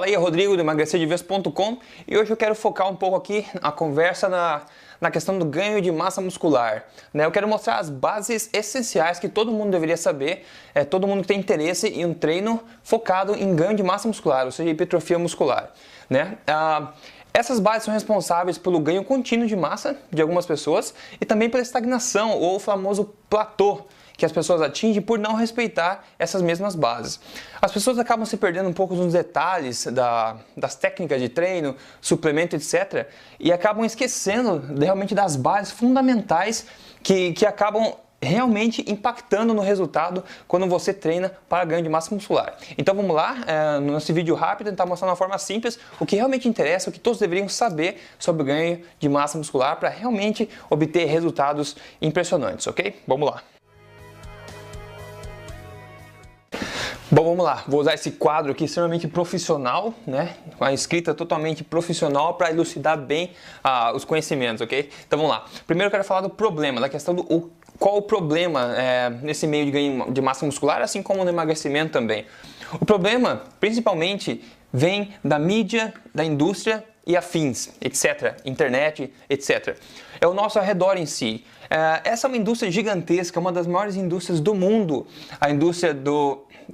Fala aí, Rodrigo do emagrecerdeves.com, e hoje eu quero focar um pouco aqui a conversa na questão do ganho de massa muscular. Eu quero mostrar as bases essenciais que todo mundo deveria saber, todo mundo que tem interesse em um treino focado em ganho de massa muscular, ou seja, hipertrofia muscular. Essas bases são responsáveis pelo ganho contínuo de massa de algumas pessoas e também pela estagnação ou o famoso platô que as pessoas atingem por não respeitar essas mesmas bases. As pessoas acabam se perdendo um pouco nos detalhes das técnicas de treino, suplemento, etc. e acabam esquecendo realmente das bases fundamentais que acabam realmente impactando no resultado quando você treina para ganho de massa muscular. Então vamos lá, nesse vídeo rápido, tentar mostrar de uma forma simples o que realmente interessa, o que todos deveriam saber sobre o ganho de massa muscular para realmente obter resultados impressionantes, ok? Vamos lá. Bom, vamos lá, vou usar esse quadro aqui extremamente profissional, com a escrita totalmente profissional para elucidar bem os conhecimentos, ok? Então vamos lá. Primeiro eu quero falar do problema, da questão do qual o problema nesse meio de ganho de massa muscular, assim como no emagrecimento também. O problema, principalmente, vem da mídia, da indústria e afins, etc., internet, etc. É o nosso arredor em si. Essa é uma indústria gigantesca, uma das maiores indústrias do mundo, a indústria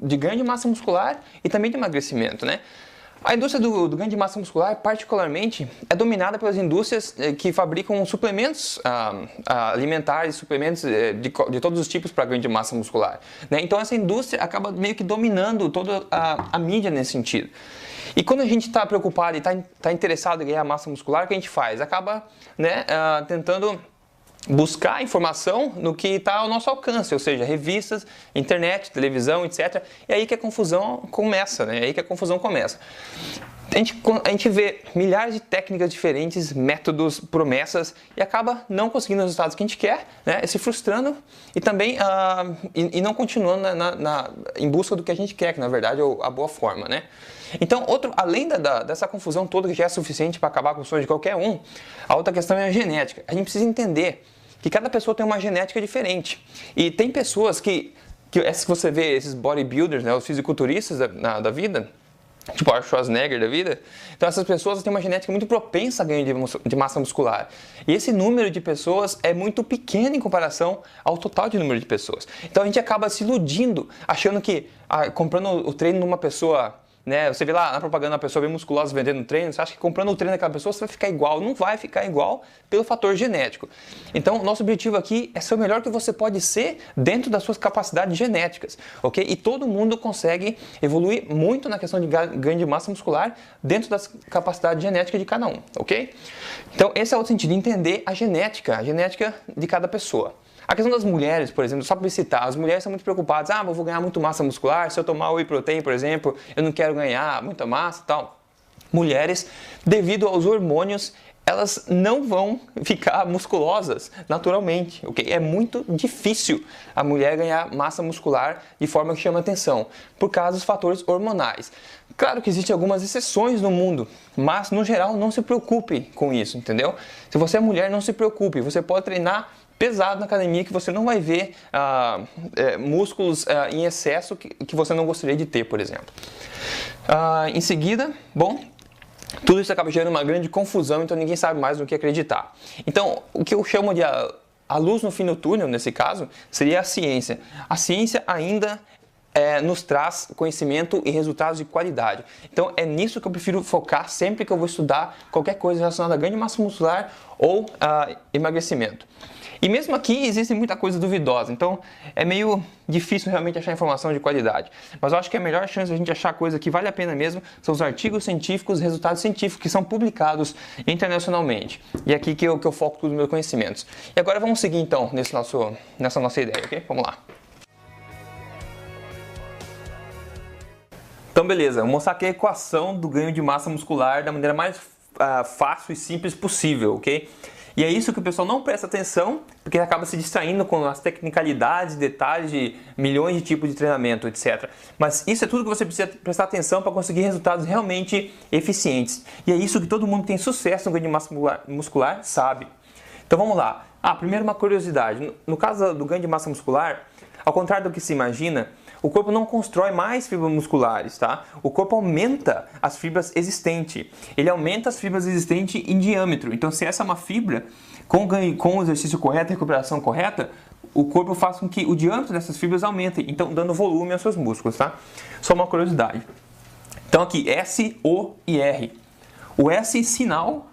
de ganho de massa muscular e também de emagrecimento, A indústria do ganho de massa muscular, particularmente, é dominada pelas indústrias que fabricam suplementos alimentares, suplementos de todos os tipos para ganho de massa muscular. Então essa indústria acaba meio que dominando toda a mídia nesse sentido. E quando a gente está preocupado e está interessado em ganhar massa muscular, o que a gente faz? Acaba tentando buscar informação no que está ao nosso alcance, ou seja, revistas, internet, televisão, etc. E aí que a confusão começa, A gente vê milhares de técnicas diferentes, métodos, promessas e acaba não conseguindo os resultados que a gente quer, se frustrando e também e não continuando em busca do que a gente quer, que na verdade é a boa forma, Então, além dessa confusão toda que já é suficiente para acabar com o sonho de qualquer um, a outra questão é a genética. A gente precisa entender que cada pessoa tem uma genética diferente. E tem pessoas que você vê esses bodybuilders, os fisiculturistas da vida, tipo Arnold Schwarzenegger da vida, então essas pessoas têm uma genética muito propensa a ganho de massa muscular. E esse número de pessoas é muito pequeno em comparação ao total de número de pessoas. Então a gente acaba se iludindo, achando que comprando o treino numa pessoa, você vê lá na propaganda uma pessoa bem musculosa vendendo treino, você acha que comprando o treino daquela pessoa você vai ficar igual. Não vai ficar igual pelo fator genético. Então, nosso objetivo aqui é ser o melhor que você pode ser dentro das suas capacidades genéticas, ok? E todo mundo consegue evoluir muito na questão de ganho de massa muscular dentro das capacidades genéticas de cada um, ok? Então, esse é outro sentido, entender a genética de cada pessoa. A questão das mulheres, por exemplo, só para citar, as mulheres são muito preocupadas, eu vou ganhar muito massa muscular, se eu tomar whey protein, por exemplo, eu não quero ganhar muita massa e tal. Mulheres, devido aos hormônios, elas não vão ficar musculosas naturalmente, ok? É muito difícil a mulher ganhar massa muscular de forma que chama atenção, por causa dos fatores hormonais. Claro que existem algumas exceções no mundo, mas no geral não se preocupe com isso, entendeu? Se você é mulher, não se preocupe, você pode treinar pesado na academia que você não vai ver músculos em excesso que você não gostaria de ter, por exemplo. Em seguida, tudo isso acaba gerando uma grande confusão, então ninguém sabe mais no que acreditar. Então, o que eu chamo de a luz no fim do túnel, nesse caso, seria a ciência. A ciência ainda nos traz conhecimento e resultados de qualidade. Então é nisso que eu prefiro focar sempre que eu vou estudar qualquer coisa relacionada a ganho de massa muscular ou emagrecimento. E mesmo aqui existe muita coisa duvidosa, então é meio difícil realmente achar informação de qualidade. Mas eu acho que a melhor chance de a gente achar coisa que vale a pena mesmo são os artigos científicos, resultados científicos que são publicados internacionalmente. E é aqui que eu foco todos os meus conhecimentos. E agora vamos seguir então nessa nossa ideia, ok? Vamos lá. Então beleza, vou mostrar aqui a equação do ganho de massa muscular da maneira mais fácil e simples possível, ok? E é isso que o pessoal não presta atenção, porque acaba se distraindo com as tecnicalidades, detalhes de milhões de tipos de treinamento, etc. Mas isso é tudo que você precisa prestar atenção para conseguir resultados realmente eficientes. E é isso que todo mundo que tem sucesso no ganho de massa muscular sabe. Então vamos lá. Primeiro uma curiosidade. No caso do ganho de massa muscular, ao contrário do que se imagina, o corpo não constrói mais fibras musculares, tá? O corpo aumenta as fibras existentes. Ele aumenta as fibras existentes em diâmetro. Então, se essa é uma fibra, com o exercício correto, a recuperação correta, o corpo faz com que o diâmetro dessas fibras aumente, então dando volume aos seus músculos, tá? Só uma curiosidade. Então aqui, S, O e R. O S, sinal,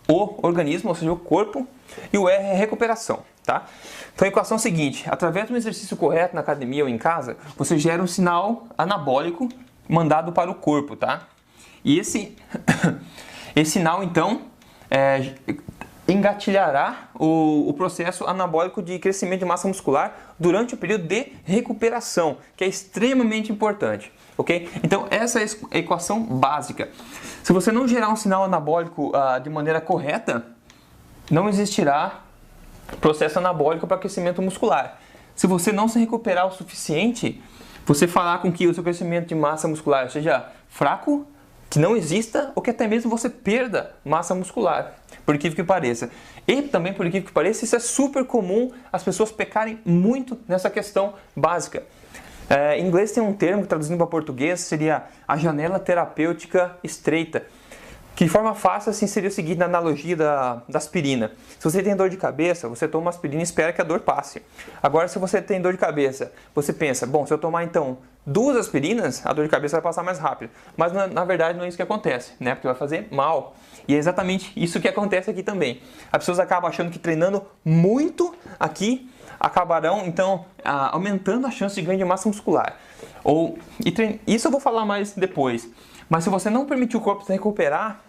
O, organismo, ou seja, o corpo, e o R é recuperação, tá? Então a equação é a seguinte, através de um exercício correto na academia ou em casa, você gera um sinal anabólico mandado para o corpo, tá? E esse sinal, então, engatilhará o processo anabólico de crescimento de massa muscular durante o período de recuperação, que é extremamente importante, ok? Então essa é a equação básica. Se você não gerar um sinal anabólico de maneira correta, não existirá processo anabólico para crescimento muscular. Se você não se recuperar o suficiente, você fará com que o seu crescimento de massa muscular seja fraco, que não exista, ou que até mesmo você perda massa muscular, por incrível que pareça. E também, por incrível que pareça, isso é super comum as pessoas pecarem muito nessa questão básica. Em inglês tem um termo que traduzindo para português seria a janela terapêutica estreita. Que de forma fácil assim seria o seguinte, na analogia da aspirina. Se você tem dor de cabeça, você toma uma aspirina e espera que a dor passe. Agora, se você tem dor de cabeça, você pensa, bom, se eu tomar então 2 aspirinas, a dor de cabeça vai passar mais rápido. Mas na verdade não é isso que acontece, né? Porque vai fazer mal. E é exatamente isso que acontece aqui também. As pessoas acabam achando que treinando muito aqui, acabarão então aumentando a chance de ganho de massa muscular. Isso eu vou falar mais depois. Mas se você não permitir o corpo se recuperar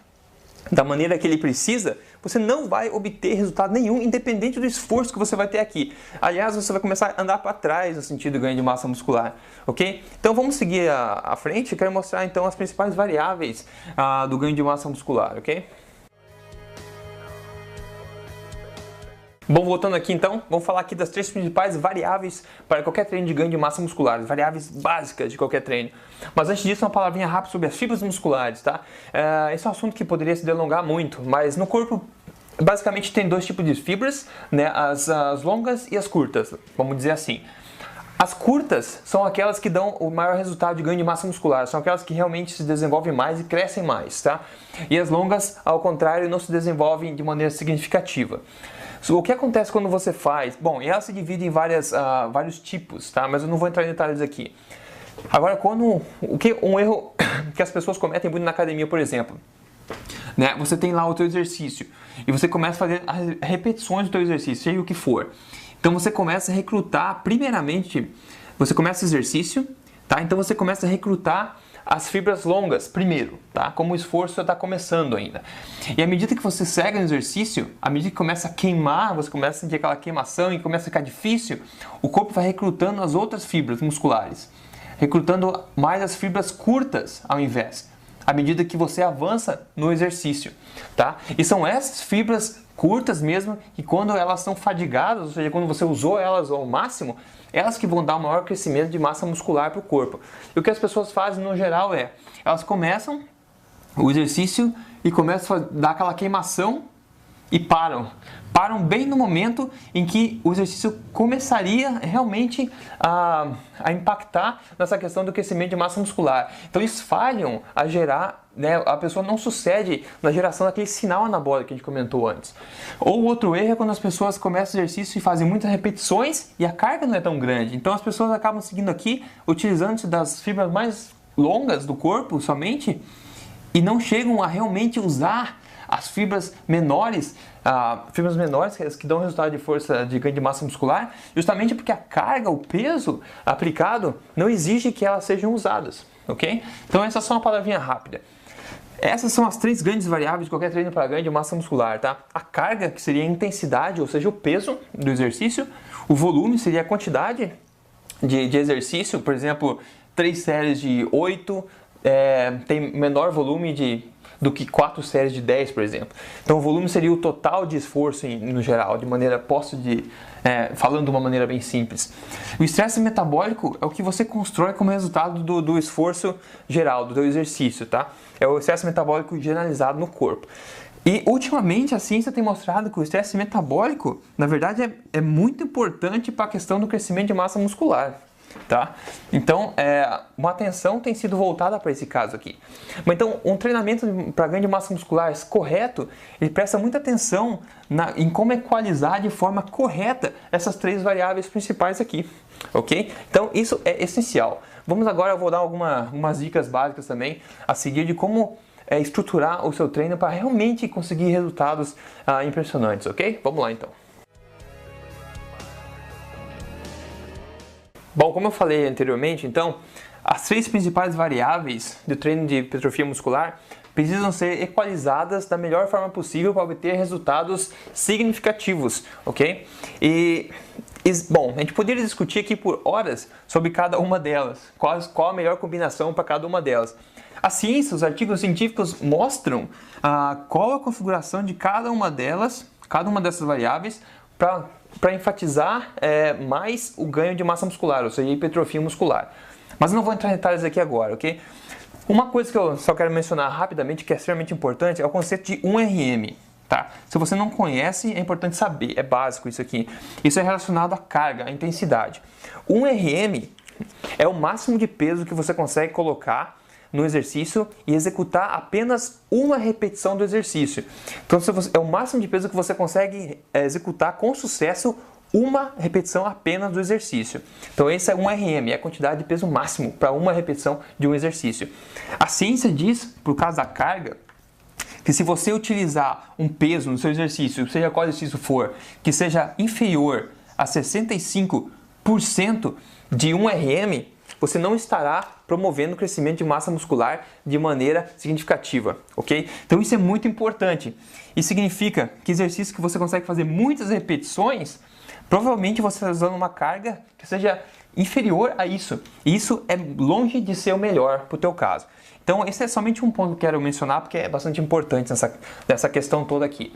da maneira que ele precisa, você não vai obter resultado nenhum, independente do esforço que você vai ter aqui. Aliás, você vai começar a andar para trás no sentido de ganho de massa muscular, ok? Então vamos seguir à frente. Eu quero mostrar então as principais variáveis do ganho de massa muscular, ok? Bom, voltando aqui então, vamos falar aqui das 3 principais variáveis para qualquer treino de ganho de massa muscular, variáveis básicas de qualquer treino. Mas antes disso, uma palavrinha rápida sobre as fibras musculares, tá? Esse é um assunto que poderia se delongar muito, mas no corpo basicamente tem 2 tipos de fibras, né? As longas e as curtas, vamos dizer assim. As curtas são aquelas que dão o maior resultado de ganho de massa muscular, são aquelas que realmente se desenvolvem mais e crescem mais, tá? E as longas, ao contrário, não se desenvolvem de maneira significativa. O que acontece quando você faz? Bom, ela se divide em vários tipos, tá? Mas eu não vou entrar em detalhes aqui. Agora, um erro que as pessoas cometem muito na academia, por exemplo, né? Você tem lá o teu exercício e você começa a fazer as repetições do teu exercício, seja o que for. Então você começa a recrutar, primeiramente, você começa o exercício, tá? Então você começa a recrutar as fibras longas primeiro, tá? Como o esforço está começando ainda. E à medida que você segue no exercício, à medida que começa a queimar, você começa a sentir aquela queimação e começa a ficar difícil, o corpo vai recrutando as outras fibras musculares, recrutando mais as fibras curtas ao invés, à medida que você avança no exercício, tá? E são essas fibras curtas mesmo, que quando elas são fadigadas, ou seja, quando você usou elas ao máximo, elas que vão dar o maior crescimento de massa muscular para o corpo. E o que as pessoas fazem no geral elas começam o exercício e começam a dar aquela queimação e param. Param bem no momento em que o exercício começaria realmente a impactar nessa questão do crescimento de massa muscular. Então eles falham a gerar, né, a pessoa não sucede na geração daquele sinal anabólico que a gente comentou antes. Ou outro erro é quando as pessoas começam o exercício e fazem muitas repetições e a carga não é tão grande. Então as pessoas acabam seguindo aqui, utilizando-se das fibras mais longas do corpo somente e não chegam a realmente usar as fibras menores que dão resultado de força de ganho de massa muscular, justamente porque a carga, o peso aplicado não exige que elas sejam usadas, ok? Então essa é só uma palavrinha rápida. Essas são as 3 grandes variáveis de qualquer treino para ganho de massa muscular, tá? A carga, que seria a intensidade, ou seja, o peso do exercício. O volume seria a quantidade de exercício, por exemplo, 3 séries de 8 tem menor volume do que 4 séries de 10, por exemplo. Então o volume seria o total de esforço no geral, falando de uma maneira bem simples. O estresse metabólico é o que você constrói como resultado do esforço geral, do seu exercício, tá? É o estresse metabólico generalizado no corpo. E ultimamente a ciência tem mostrado que o estresse metabólico, na verdade, é muito importante para a questão do crescimento de massa muscular. tá? Então, uma atenção tem sido voltada para esse caso aqui. Mas então, um treinamento para ganho de massa muscular correto, ele presta muita atenção em como equalizar de forma correta essas 3 variáveis principais aqui, ok? Então, isso é essencial. Vamos agora, eu vou dar algumas dicas básicas também a seguir de como estruturar o seu treino para realmente conseguir resultados impressionantes, ok? Vamos lá então. Bom, como eu falei anteriormente, então, as 3 principais variáveis do treino de hipertrofia muscular precisam ser equalizadas da melhor forma possível para obter resultados significativos, ok? Bom, a gente poderia discutir aqui por horas sobre cada uma delas, qual a melhor combinação para cada uma delas. A ciência, os artigos científicos mostram qual a configuração de cada uma dessas variáveis para enfatizar mais o ganho de massa muscular, ou seja, a hipertrofia muscular. Mas eu não vou entrar em detalhes aqui agora, ok? Uma coisa que eu só quero mencionar rapidamente, que é extremamente importante, é o conceito de 1RM. Tá? Se você não conhece, é importante saber, é básico isso aqui. Isso é relacionado à carga, à intensidade. 1RM é o máximo de peso que você consegue colocar no exercício e executar apenas uma repetição do exercício. Então, é o máximo de peso que você consegue executar com sucesso uma repetição apenas do exercício. Então, esse é 1RM, é a quantidade de peso máximo para uma repetição de um exercício. A ciência diz, por causa da carga, que se você utilizar um peso no seu exercício, seja qual exercício for, que seja inferior a 65% de 1RM, você não estará promovendo o crescimento de massa muscular de maneira significativa, ok? Então isso é muito importante. Isso significa que exercício que você consegue fazer muitas repetições, provavelmente você está usando uma carga que seja inferior a isso. E isso é longe de ser o melhor para o teu caso. Então esse é somente um ponto que eu quero mencionar porque é bastante importante nessa questão toda aqui.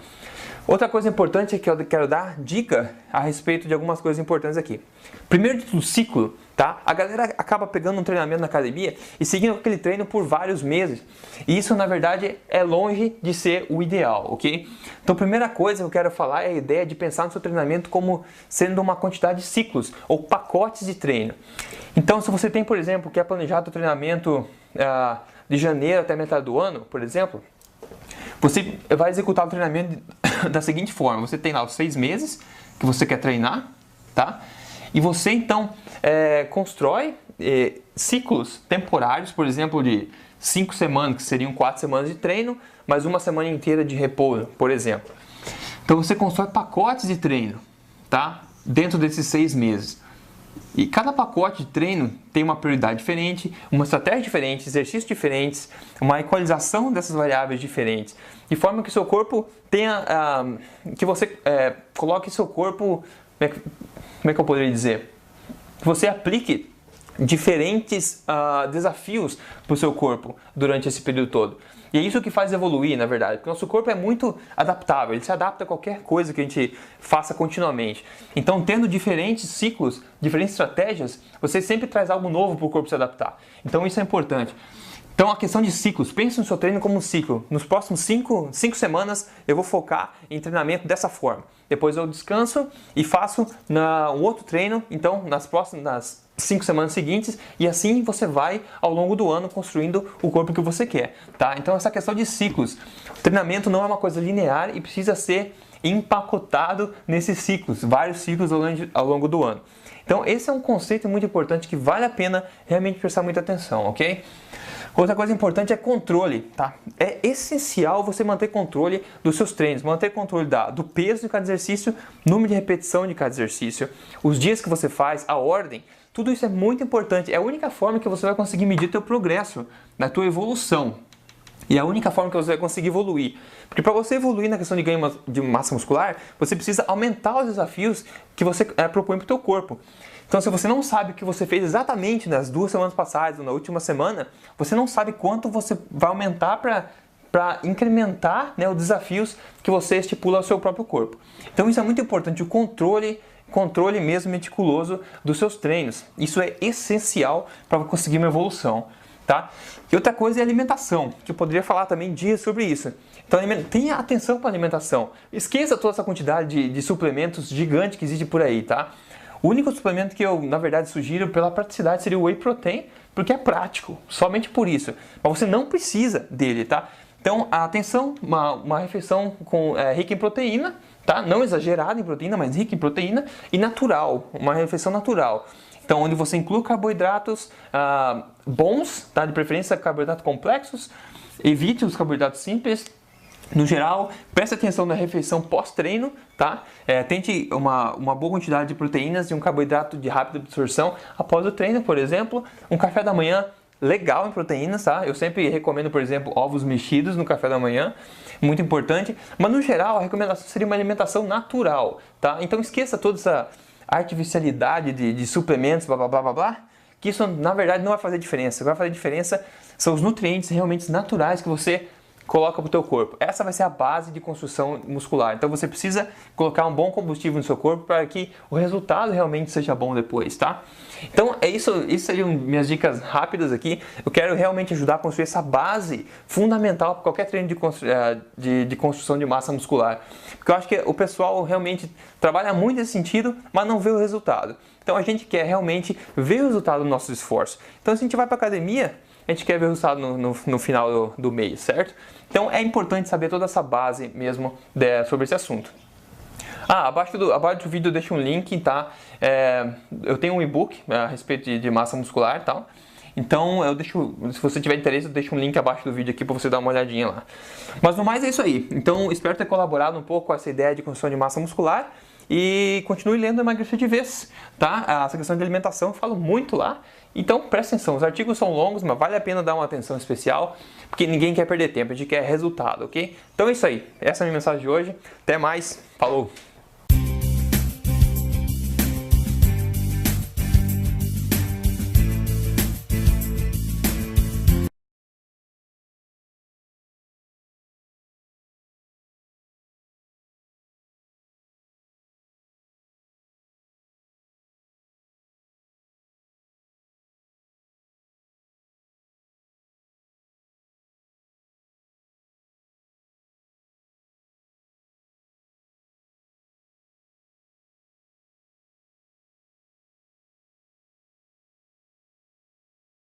Outra coisa importante é que eu quero dar dica a respeito de algumas coisas importantes aqui. Primeiro de tudo, ciclo, tá? A galera acaba pegando um treinamento na academia e seguindo aquele treino por vários meses. E isso, na verdade, é longe de ser o ideal, ok? Então, a primeira coisa que eu quero falar é a ideia de pensar no seu treinamento como sendo uma quantidade de ciclos ou pacotes de treino. Então, se você tem, por exemplo, quer planejar o treinamento de janeiro até metade do ano, por exemplo, você vai executar o treinamento da seguinte forma: você tem lá os 6 meses que você quer treinar, tá? E você então constrói ciclos temporários, por exemplo, de 5 semanas, que seriam 4 semanas de treino, mais uma semana inteira de repouso, por exemplo. Então você constrói pacotes de treino, tá? Dentro desses 6 meses. E cada pacote de treino tem uma prioridade diferente, uma estratégia diferente, exercícios diferentes, uma equalização dessas variáveis diferentes, de forma que o seu corpo tenha, que você coloque seu corpo, como é que eu poderia dizer? Que você aplique diferentes desafios para o seu corpo durante esse período todo. E é isso que faz evoluir, na verdade, porque o nosso corpo é muito adaptável, ele se adapta a qualquer coisa que a gente faça continuamente. Então, tendo diferentes ciclos, diferentes estratégias, você sempre traz algo novo para o corpo se adaptar. Então, isso é importante. Então, a questão de ciclos, pense no seu treino como um ciclo. Nos próximos 5 semanas, eu vou focar em treinamento dessa forma. Depois eu descanso e faço um outro treino, então, nas 5 semanas seguintes, e assim você vai ao longo do ano construindo o corpo que você quer, tá? Então essa questão de ciclos, o treinamento não é uma coisa linear e precisa ser empacotado nesses ciclos, vários ciclos ao longo do ano. Então esse é um conceito muito importante que vale a pena realmente prestar muita atenção, ok? Outra coisa importante é controle, tá? É essencial você manter controle dos seus treinos, manter controle do peso de cada exercício, número de repetição de cada exercício, os dias que você faz, a ordem. Tudo isso é muito importante. É a única forma que você vai conseguir medir teu progresso, na tua evolução. E é a única forma que você vai conseguir evoluir. Porque para você evoluir na questão de ganho de massa muscular, você precisa aumentar os desafios que você propõe para o teu corpo. Então, se você não sabe o que você fez exatamente nas 2 semanas passadas ou na última semana, você não sabe quanto você vai aumentar para incrementar, né, os desafios que você estipula ao seu próprio corpo. Então, isso é muito importante, o controle mesmo meticuloso dos seus treinos. Isso é essencial para conseguir uma evolução, tá? E outra coisa é a alimentação, que eu poderia falar também dias sobre isso. Então tenha atenção para a alimentação. Esqueça toda essa quantidade de suplementos gigante que existe por aí, tá? O único suplemento que eu, na verdade, sugiro pela praticidade seria o Whey Protein, porque é prático, somente por isso. Mas você não precisa dele, tá? Então, atenção, uma refeição rica em proteína, tá? Não exagerada em proteína, mas rica em proteína e natural, uma refeição natural. Então, onde você inclui carboidratos bons, tá? De preferência carboidratos complexos, evite os carboidratos simples. No geral, preste atenção na refeição pós-treino, tá? Tente uma boa quantidade de proteínas e um carboidrato de rápida absorção após o treino, por exemplo. Um café da manhã legal em proteínas, tá? Eu sempre recomendo, por exemplo, ovos mexidos no café da manhã, muito importante. Mas no geral, a recomendação seria uma alimentação natural, tá? Então esqueça toda essa artificialidade de suplementos, blá blá blá blá blá, que isso na verdade não vai fazer diferença. O que vai fazer diferença são os nutrientes realmente naturais que você coloca para o teu corpo. Essa vai ser a base de construção muscular. Então você precisa colocar um bom combustível no seu corpo para que o resultado realmente seja bom depois, tá? Então é isso, seriam minhas dicas rápidas aqui. Eu quero realmente ajudar a construir essa base fundamental para qualquer treino de construção de massa muscular. Porque eu acho que o pessoal realmente trabalha muito nesse sentido, mas não vê o resultado. Então a gente quer realmente ver o resultado do nosso esforço. Então se a gente vai para a academia, a gente quer ver o resultado no final do mês, certo? Então é importante saber toda essa base mesmo sobre esse assunto. Abaixo do vídeo eu deixo um link, tá? Eu tenho um e-book a respeito de massa muscular e tal. Então eu deixo, se você tiver interesse, eu deixo um link abaixo do vídeo aqui para você dar uma olhadinha lá. Mas no mais é isso aí. Então espero ter colaborado um pouco com essa ideia de construção de massa muscular. E continue lendo Emagrecer de Vez, tá? Essa questão de alimentação eu falo muito lá. Então presta atenção, os artigos são longos, mas vale a pena dar uma atenção especial, porque ninguém quer perder tempo, a gente quer resultado, ok? Então é isso aí, essa é a minha mensagem de hoje. Até mais, falou!